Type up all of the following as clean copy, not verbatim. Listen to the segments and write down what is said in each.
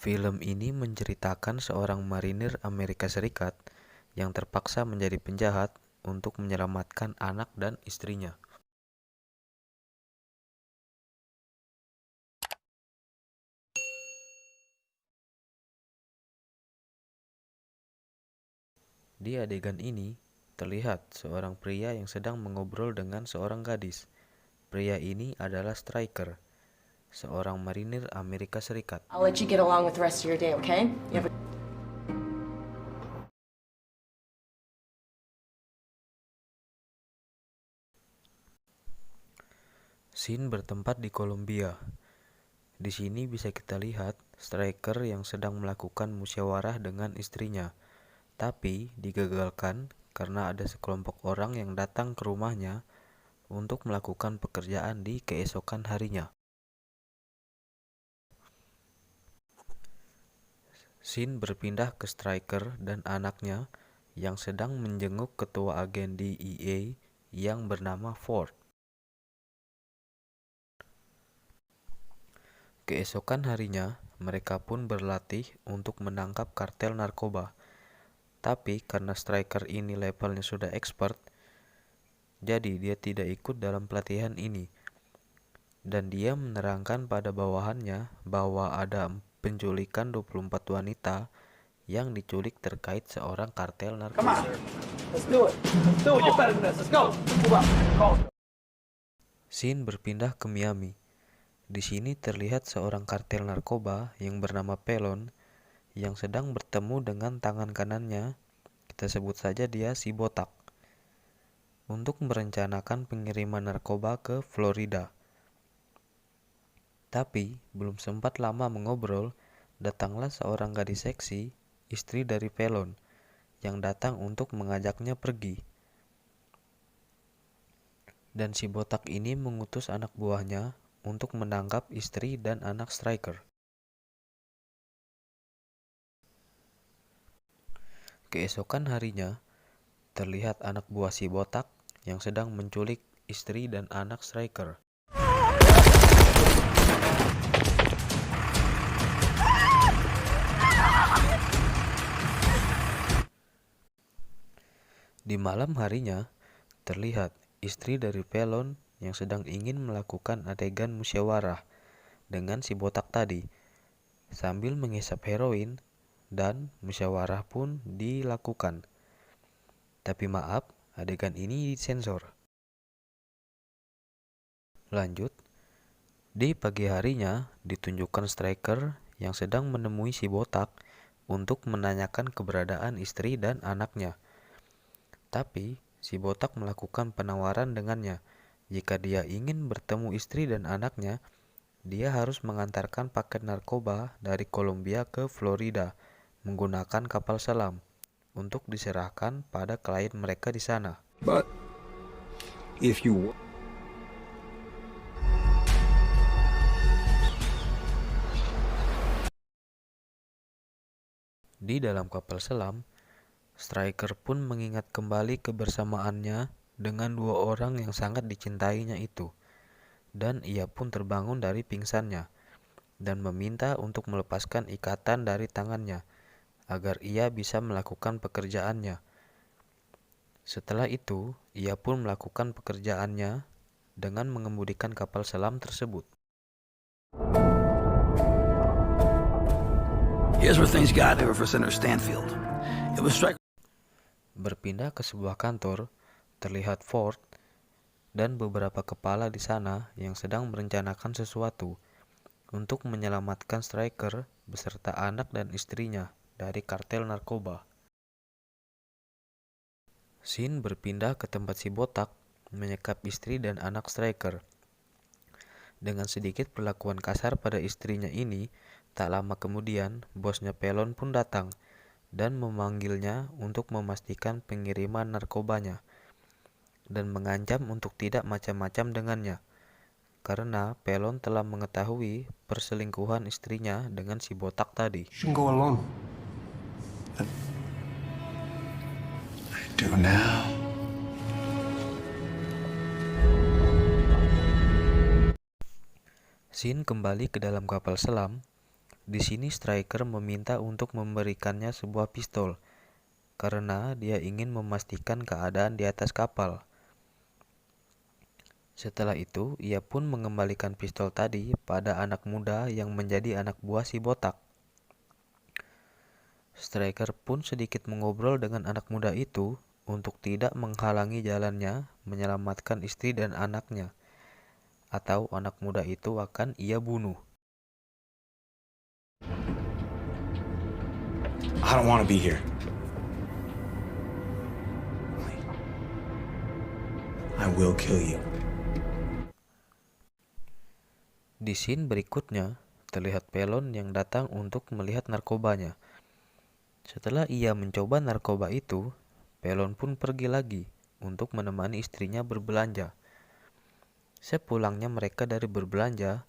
Film ini menceritakan seorang marinir Amerika Serikat yang terpaksa menjadi penjahat untuk menyelamatkan anak dan istrinya. Di adegan ini, terlihat seorang pria yang sedang mengobrol dengan seorang gadis. Pria ini adalah Stryker, seorang marinir Amerika Serikat. I'll let you get along with the rest of your day, okay? Scene bertempat di Kolombia. Di sini bisa kita lihat Stryker yang sedang melakukan musyawarah dengan istrinya, tapi digagalkan karena ada sekelompok orang yang datang ke rumahnya untuk melakukan pekerjaan di keesokan harinya. Scene berpindah ke Stryker dan anaknya yang sedang menjenguk ketua agen DEA yang bernama Ford. Keesokan harinya, mereka pun berlatih untuk menangkap kartel narkoba. Tapi karena Stryker ini levelnya sudah expert, jadi dia tidak ikut dalam pelatihan ini. Dan dia menerangkan pada bawahannya bahwa ada penculikan 24 wanita yang diculik terkait seorang kartel narkoba. Let's do it. Let's do it. You're better than this. Let's go. Move up. Scene berpindah ke Miami. Di sini terlihat seorang kartel narkoba yang bernama Pelon yang sedang bertemu dengan tangan kanannya, kita sebut saja dia si botak, untuk merencanakan pengiriman narkoba ke Florida. Tapi belum sempat lama mengobrol, datanglah seorang gadis seksi, istri dari Pelon, yang datang untuk mengajaknya pergi. Dan si botak ini mengutus anak buahnya untuk menangkap istri dan anak Stryker. Keesokan harinya, terlihat anak buah si botak yang sedang menculik istri dan anak Stryker. Di malam harinya, terlihat istri dari Pelon yang sedang ingin melakukan adegan musyawarah dengan si botak tadi, sambil menghisap heroin, dan musyawarah pun dilakukan. Tapi maaf, adegan ini disensor. Lanjut, di pagi harinya ditunjukkan Stryker yang sedang menemui si botak untuk menanyakan keberadaan istri dan anaknya. Tapi si botak melakukan penawaran dengannya. Jika dia ingin bertemu istri dan anaknya, dia harus mengantarkan paket narkoba dari Kolombia ke Florida menggunakan kapal selam untuk diserahkan pada klien mereka di sana. But if you Di dalam kapal selam, Stryker pun mengingat kembali kebersamaannya dengan dua orang yang sangat dicintainya itu, dan ia pun terbangun dari pingsannya dan meminta untuk melepaskan ikatan dari tangannya agar ia bisa melakukan pekerjaannya. Setelah itu, ia pun melakukan pekerjaannya dengan mengemudikan kapal selam tersebut. Here's where things got there for Senator Stanfield. It was Stryker. Berpindah ke sebuah kantor, terlihat Ford dan beberapa kepala di sana yang sedang merencanakan sesuatu untuk menyelamatkan Stryker beserta anak dan istrinya dari kartel narkoba. Scene berpindah ke tempat si botak menyekap istri dan anak Stryker. Dengan sedikit perlakuan kasar pada istrinya ini, tak lama kemudian bosnya Pelon pun datang dan memanggilnya untuk memastikan pengiriman narkobanya dan mengancam untuk tidak macam-macam dengannya karena Pelon telah mengetahui perselingkuhan istrinya dengan si botak tadi. You can go alone. I do now. Scene kembali ke dalam kapal selam. Di sini Striker meminta untuk memberikannya sebuah pistol karena dia ingin memastikan keadaan di atas kapal. Setelah itu, ia pun mengembalikan pistol tadi pada anak muda yang menjadi anak buah si botak. Striker pun sedikit mengobrol dengan anak muda itu untuk tidak menghalangi jalannya menyelamatkan istri dan anaknya, atau anak muda itu akan ia bunuh. I don't want to be here. I will kill you. Di scene berikutnya, terlihat Pelon yang datang untuk melihat narkobanya. Setelah ia mencoba narkoba itu, Pelon pun pergi lagi untuk menemani istrinya berbelanja. Sepulangnya mereka dari berbelanja,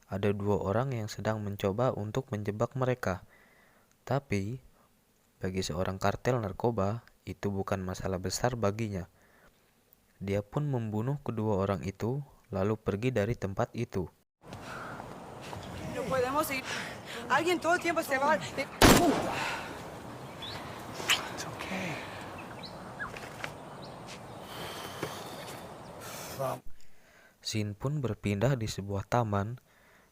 ada dua orang yang sedang mencoba untuk menjebak mereka. Tapi, bagi seorang kartel narkoba, itu bukan masalah besar baginya. Dia pun membunuh kedua orang itu, lalu pergi dari tempat itu. No podemos ir. Alguien todo el tiempo se va. It's okay. Scene pun berpindah di sebuah taman.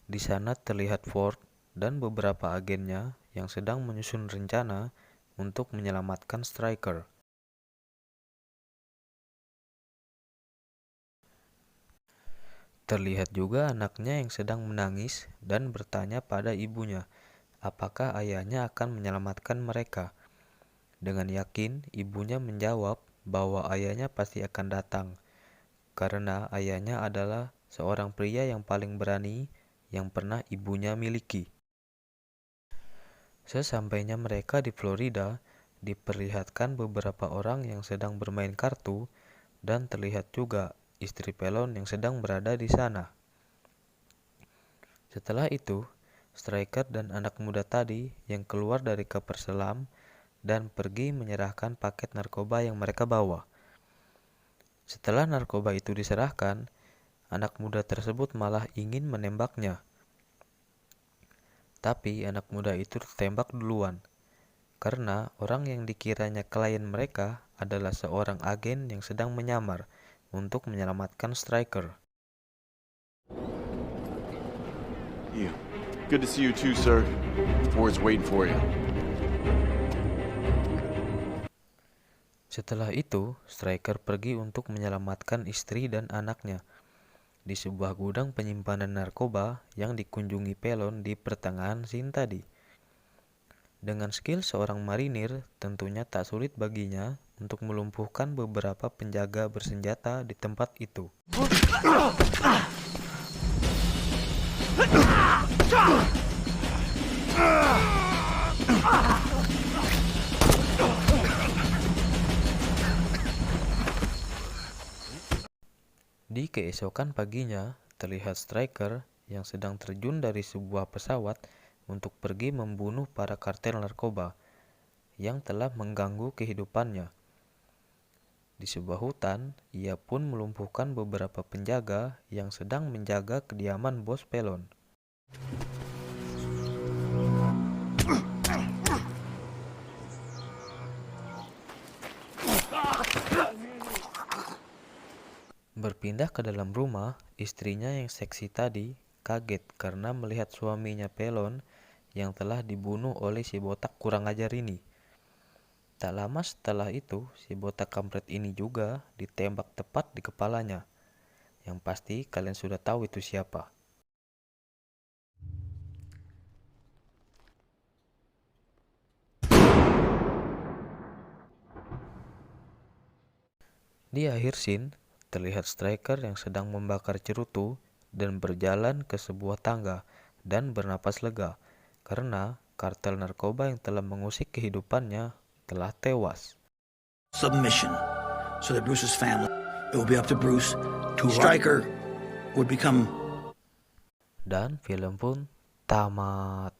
Di sana terlihat Ford dan beberapa agennya yang sedang menyusun rencana untuk menyelamatkan Striker. Terlihat juga anaknya yang sedang menangis dan bertanya pada ibunya, apakah ayahnya akan menyelamatkan mereka. Dengan yakin, ibunya menjawab bahwa ayahnya pasti akan datang, karena ayahnya adalah seorang pria yang paling berani yang pernah ibunya miliki. Sesampainya mereka di Florida, diperlihatkan beberapa orang yang sedang bermain kartu, dan terlihat juga istri Pelon yang sedang berada di sana. Setelah itu, Striker dan anak muda tadi yang keluar dari kapal selam dan pergi menyerahkan paket narkoba yang mereka bawa. Setelah narkoba itu diserahkan, anak muda tersebut malah ingin menembaknya. Tapi anak muda itu tertembak duluan, karena orang yang dikiranya klien mereka adalah seorang agen yang sedang menyamar untuk menyelamatkan Striker. You. Good to see you too, sir. Ford's waiting for you. Setelah itu, Striker pergi untuk menyelamatkan istri dan anaknya di sebuah gudang penyimpanan narkoba yang dikunjungi Pelon di pertengahan scene tadi. Dengan skill seorang marinir, tentunya tak sulit baginya untuk melumpuhkan beberapa penjaga bersenjata di tempat itu. Di keesokan paginya, terlihat Striker yang sedang terjun dari sebuah pesawat untuk pergi membunuh para kartel narkoba yang telah mengganggu kehidupannya. Di sebuah hutan, ia pun melumpuhkan beberapa penjaga yang sedang menjaga kediaman bos Pelon. Berpindah ke dalam rumah, istrinya yang seksi tadi kaget karena melihat suaminya Pelon yang telah dibunuh oleh si botak kurang ajar ini. Tak lama setelah itu, si botak kampret ini juga ditembak tepat di kepalanya. Yang pasti kalian sudah tahu itu siapa. Di akhir scene, terlihat Striker yang sedang membakar cerutu dan berjalan ke sebuah tangga dan bernapas lega karena kartel narkoba yang telah mengusik kehidupannya telah tewas. Submission. So that Bruce's family, it will be up to Bruce to Striker would become. Dan film pun tamat.